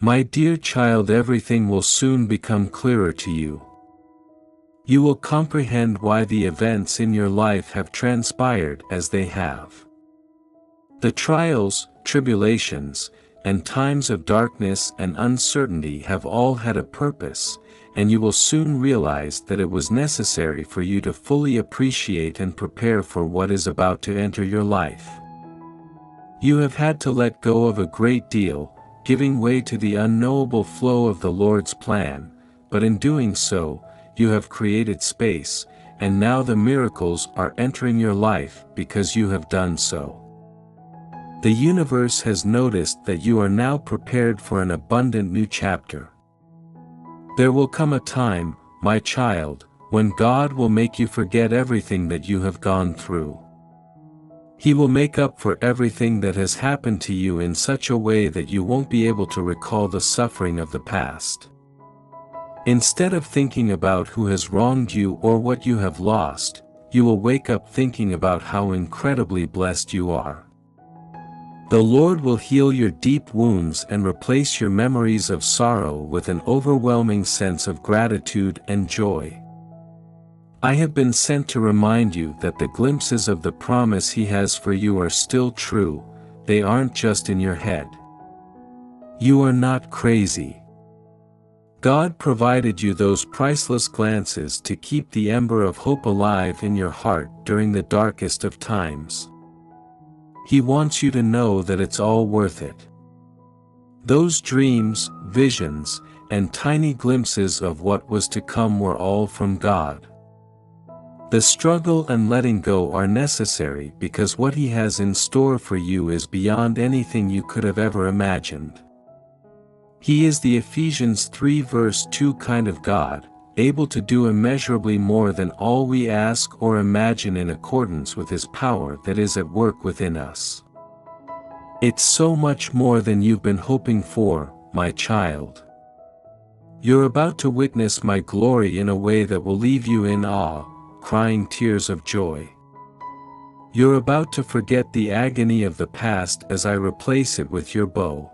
My dear child, everything will soon become clearer to you. You will comprehend why the events in your life have transpired as they have. The trials, tribulations, and times of darkness and uncertainty have all had a purpose, and you will soon realize that it was necessary for you to fully appreciate and prepare for what is about to enter your life. You have had to let go of a great deal, giving way to the unknowable flow of the Lord's plan, but in doing so, you have created space, and now the miracles are entering your life because you have done so. The universe has noticed that you are now prepared for an abundant new chapter. There will come a time, my child, when God will make you forget everything that you have gone through. He will make up for everything that has happened to you in such a way that you won't be able to recall the suffering of the past. Instead of thinking about who has wronged you or what you have lost, you will wake up thinking about how incredibly blessed you are. The Lord will heal your deep wounds and replace your memories of sorrow with an overwhelming sense of gratitude and joy. I have been sent to remind you that the glimpses of the promise He has for you are still true, they aren't just in your head. You are not crazy. God provided you those priceless glances to keep the ember of hope alive in your heart during the darkest of times. He wants you to know that it's all worth it. Those dreams, visions, and tiny glimpses of what was to come were all from God. The struggle and letting go are necessary because what He has in store for you is beyond anything you could have ever imagined. He is the Ephesians 3 verse 2 kind of God, able to do immeasurably more than all we ask or imagine in accordance with His power that is at work within us. It's so much more than you've been hoping for, my child. You're about to witness my glory in a way that will leave you in awe, crying tears of joy. You're about to forget the agony of the past as I replace it with your bow.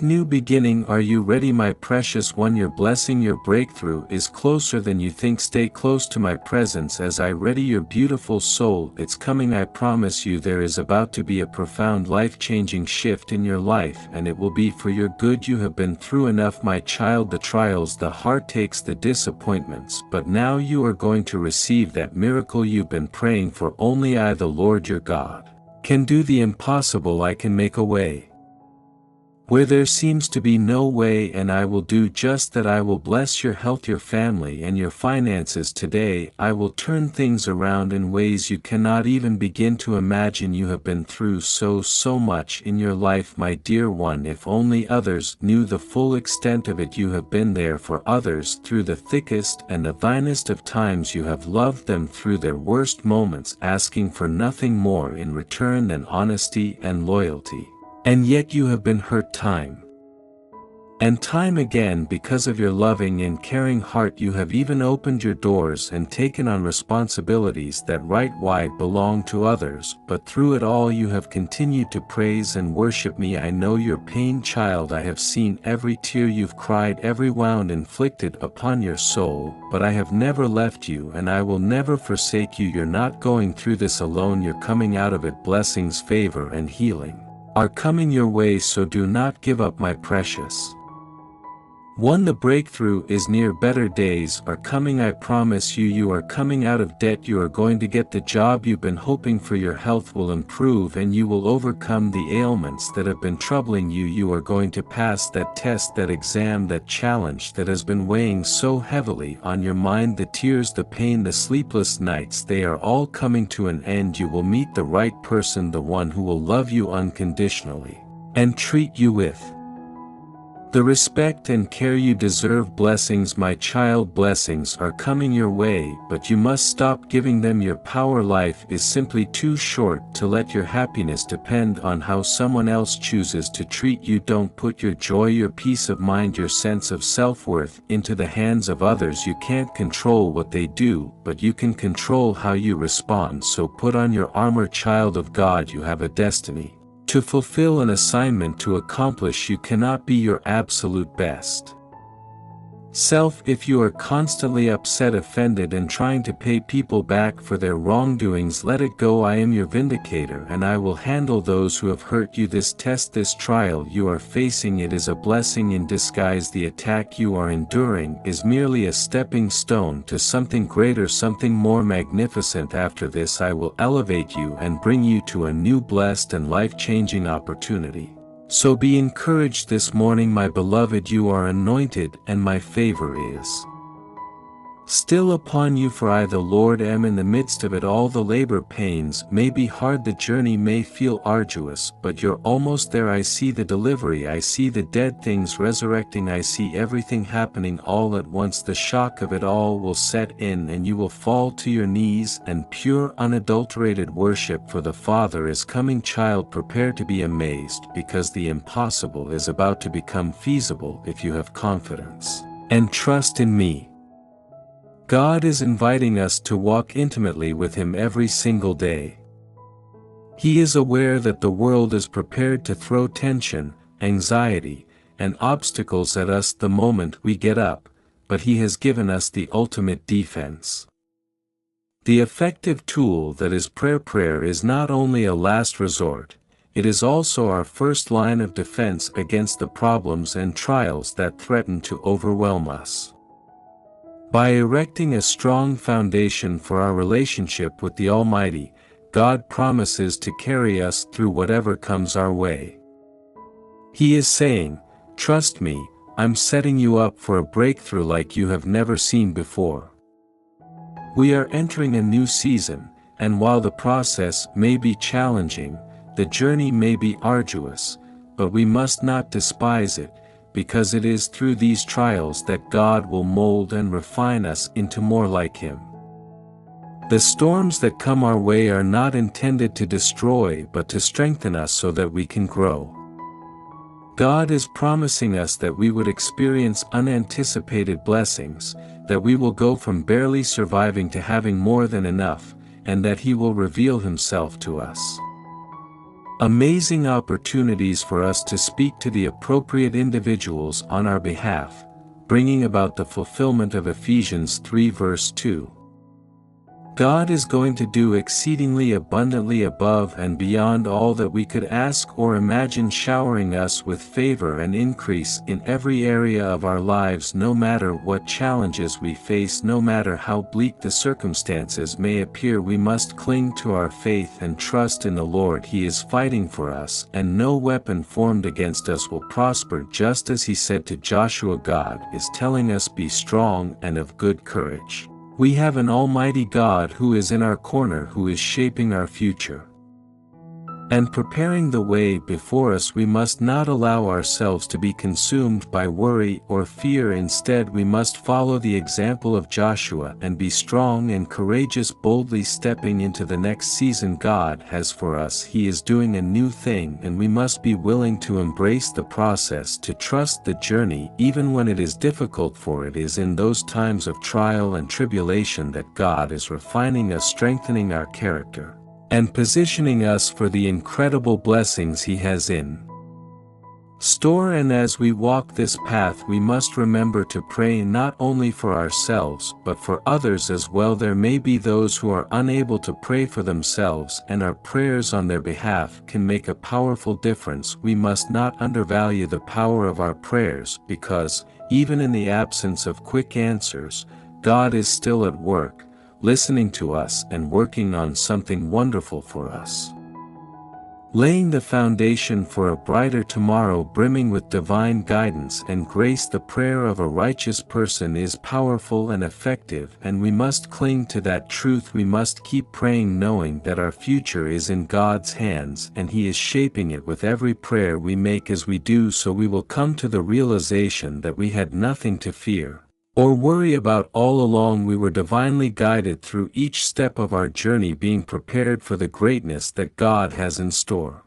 New beginning. Are you ready, my precious one? Your blessing, your breakthrough is closer than you think. Stay close to my presence as I ready your beautiful soul. It's coming, I promise you. There is about to be a profound life-changing shift in your life, and it will be for your good. You have been through enough, my child, the trials, the heartaches, the disappointments, but now you are going to receive that miracle you've been praying for. Only I, the Lord your God, can do the impossible. I can make a way where there seems to be no way, and I will do just that. I will bless your health, your family, and your finances today. I will turn things around in ways you cannot even begin to imagine. You have been through so much in your life, my dear one. If only others knew the full extent of it. You have been there for others through the thickest and the finest of times. You have loved them through their worst moments, asking for nothing more in return than honesty and loyalty. And yet you have been hurt time and time again because of your loving and caring heart. You have even opened your doors and taken on responsibilities that right wide belong to others, but through it all you have continued to praise and worship me. I know your pain, child. I have seen every tear you've cried, every wound inflicted upon your soul, but I have never left you, and I will never forsake you. You're not going through this alone. You're coming out of it. Blessings, favor, and healing are coming your way, so do not give up, my precious one. The breakthrough is near. Better days are coming, I promise you. You are coming out of debt. You are going to get the job you've been hoping for. Your health will improve, and you will overcome the ailments that have been troubling you. You are going to pass that test, that exam, that challenge that has been weighing so heavily on your mind. The tears, the pain, the sleepless nights, they are all coming to an end. You will meet the right person, the one who will love you unconditionally and treat you with the respect and care you deserve. Blessings, my child, blessings are coming your way, but you must stop giving them your power. Life is simply too short to let your happiness depend on how someone else chooses to treat you. Don't put your joy, your peace of mind, your sense of self-worth into the hands of others. You can't control what they do, but you can control how you respond. So put on your armor, child of God. You have a destiny, To fulfill an assignment to accomplish, you cannot be your absolute best self if you are constantly upset, offended, and trying to pay people back for their wrongdoings. Let it go. I am your vindicator, and I will handle those who have hurt you. This test, this trial you are facing, it is a blessing in disguise. The attack you are enduring is merely a stepping stone to something greater, something more magnificent. After this I will elevate you and bring you to a new blessed and life-changing opportunity. So be encouraged this morning, my beloved. You are anointed, and my favor is still upon you, for I the Lord am in the midst of it all. The labor pains may be hard, the journey may feel arduous, but you're almost there. I see the delivery, I see the dead things resurrecting, I see everything happening all at once. The shock of it all will set in, and you will fall to your knees and pure unadulterated worship, for the Father is coming. Child, prepare to be amazed, because the impossible is about to become feasible if you have confidence and trust in me. God is inviting us to walk intimately with Him every single day. He is aware that the world is prepared to throw tension, anxiety, and obstacles at us the moment we get up, but He has given us the ultimate defense. The effective tool that is prayer. Prayer is not only a last resort, it is also our first line of defense against the problems and trials that threaten to overwhelm us. By erecting a strong foundation for our relationship with the Almighty, God promises to carry us through whatever comes our way. He is saying, trust me, I'm setting you up for a breakthrough like you have never seen before. We are entering a new season, and while the process may be challenging, the journey may be arduous, but we must not despise it, because it is through these trials that God will mold and refine us into more like Him. The storms that come our way are not intended to destroy but to strengthen us so that we can grow. God is promising us that we would experience unanticipated blessings, that we will go from barely surviving to having more than enough, and that He will reveal Himself to us. Amazing opportunities for us to speak to the appropriate individuals on our behalf, bringing about the fulfillment of Ephesians 3 verse 2. God is going to do exceedingly abundantly above and beyond all that we could ask or imagine, showering us with favor and increase in every area of our lives. No matter what challenges we face, no matter how bleak the circumstances may appear, we must cling to our faith and trust in the Lord. He is fighting for us, and no weapon formed against us will prosper. Just as He said to Joshua, God is telling us, be strong and of good courage. We have an almighty God who is in our corner, who is shaping our future and preparing the way before us. We must not allow ourselves to be consumed by worry or fear. Instead, we must follow the example of Joshua and be strong and courageous, boldly stepping into the next season God has for us. He is doing a new thing, and we must be willing to embrace the process, to trust the journey even when it is difficult, for it is in those times of trial and tribulation that God is refining us, strengthening our character, and positioning us for the incredible blessings He has in store. And as we walk this path, we must remember to pray not only for ourselves but for others as well. There may be those who are unable to pray for themselves, and our prayers on their behalf can make a powerful difference. We must not undervalue the power of our prayers, because, even in the absence of quick answers, God is still at work, listening to us and working on something wonderful for us. Laying the foundation for a brighter tomorrow brimming with divine guidance and grace. The prayer of a righteous person is powerful and effective, and we must cling to that truth. We must keep praying, knowing that our future is in God's hands and He is shaping it with every prayer we make. As we do so, we will come to the realization that we had nothing to fear or worry about all along. We were divinely guided through each step of our journey, being prepared for the greatness that God has in store.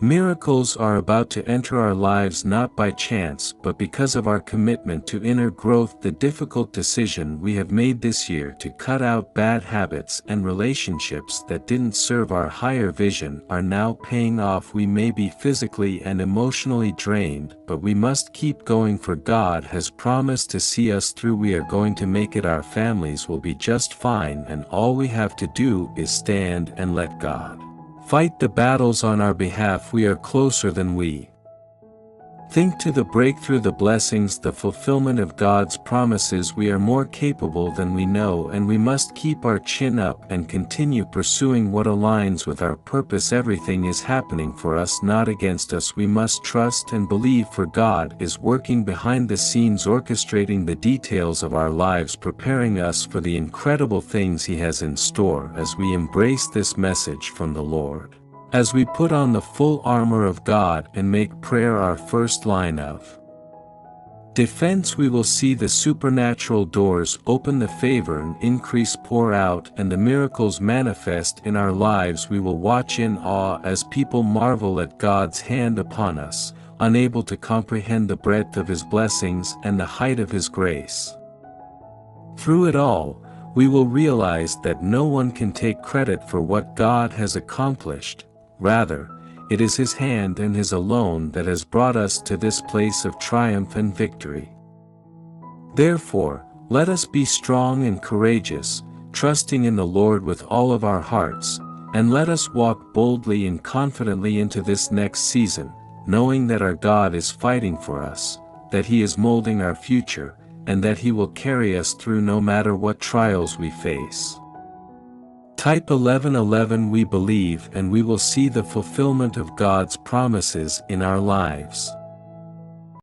Miracles are about to enter our lives not by chance but because of our commitment to inner growth. The difficult decision we have made this year to cut out bad habits and relationships that didn't serve our higher vision are now paying off. We may be physically and emotionally drained, but we must keep going, for God has promised to see us through. We are going to make it. Our families will be just fine, and all we have to do is stand and let God fight the battles on our behalf. We are closer than we think to the breakthrough, the blessings, the fulfillment of God's promises. We are more capable than we know, and we must keep our chin up and continue pursuing what aligns with our purpose. Everything is happening for us, not against us. We must trust and believe, for God is working behind the scenes, orchestrating the details of our lives, preparing us for the incredible things He has in store as we embrace this message from the Lord. As we put on the full armor of God and make prayer our first line of defense, we will see the supernatural doors open, the favor and increase pour out, and the miracles manifest in our lives. We will watch in awe as people marvel at God's hand upon us, unable to comprehend the breadth of His blessings and the height of His grace. Through it all, we will realize that no one can take credit for what God has accomplished. Rather, it is His hand and His alone that has brought us to this place of triumph and victory. Therefore, let us be strong and courageous, trusting in the Lord with all of our hearts, and let us walk boldly and confidently into this next season, knowing that our God is fighting for us, that He is molding our future, and that He will carry us through no matter what trials we face. Type 1111. We believe, and we will see the fulfillment of God's promises in our lives.